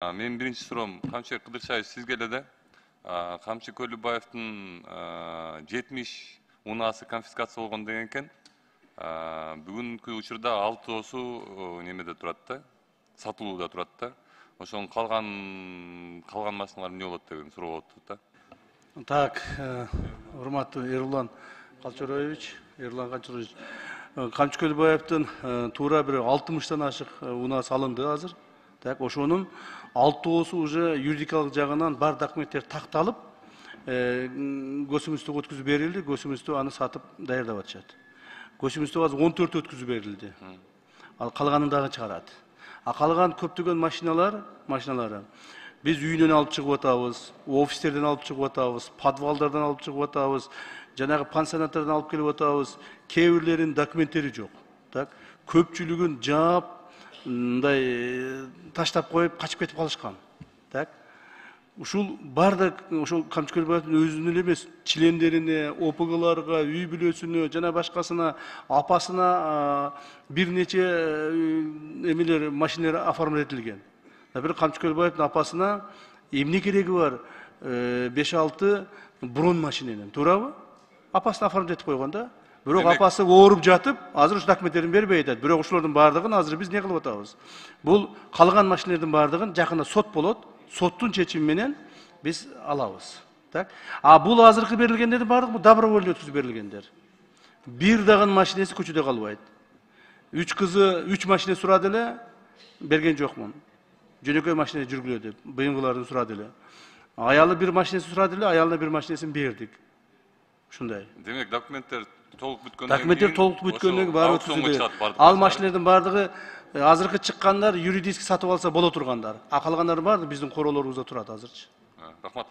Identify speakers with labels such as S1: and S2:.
S1: Мен биринчи суроом Камчы Кыдырчаев сизге эле да. Камчы Көлүбаевдин 70 унаасы конфискация болгон деген экен. Бүгүнкү учурда 6осу немеде турат да, сатылууда турат да. Ошонун калган машиналар эмне болот деген суроо болуп турат да.
S2: Так, урматтуу Эрлан Калчароевич, Камчы Көлүбаевдин туура бир 60тан ашык унаасы алынды азыр. Так, ошонун 6осу уже юридикалык жагынан бар документтер такталып, көчүмүздү өткүзүп берилди, көчүмүздү аны сатып даярдап атышат. Көчүмүздү азыр 14 өткүзүп берилди. Ал калганын дагы чыгарат. Калган көптөгөн машиналары биз үйүнөн алып чыгып атабыз, офистерден алып чыгып атабыз, подвалдардан алып чыгып атабыз, жанагы пансионаттардан алып келип атабыз. Кээ бирлеринин документтери жок. Так, көпчүлүгүн жаап, мындай таштап коюп качып кетип калышкан. Так, ушул бардык ошол Камчы Көлүбаевдин өзүнүн эле эмес, чилендерине, ОПГларга, үй бүлөсүнө жана башкасына, апасына бир нече эмелер, машиналар оформлять этилген. Например, Камчы Көлүбаевдин апасына эмне кереги бар? 5-6 брон машиненин, туурабы? Апасына оформлять этип койгон да. Бирок апасы ооруп жатып, азыр ушу документтерин бербей атат. Бирок ушулардын бардыгын азыр биз не кылып атабыз? Бул калган машиналардын бардыгын жакында сот болот. Соттун чечими менен биз алабыз. Так? Бул азыркы берилгендердин бардыгы добровольно өткүзүп берилгендер. Бир дагы машинеси көчөдө калбайт. 3 кызы 3 машина сурады эле, берген жокмун. Жөнөкөй машина жүргүлө деп, быйымгыларын сурады эле. Аялы бир машинеси сурады эле, аялына бир машинесин бердик. Ушундай.
S1: Демек документтер толук бүткөндөн кийин
S2: документтер толук бүткөндөн кийин баары өткүзүлдү. Ал машиналардын бардыгы азыркы чыккандар юридически сатып алса боло тургандар. Калгандардын баары биздин короолорубузда турат азырчы.
S1: Рахмат.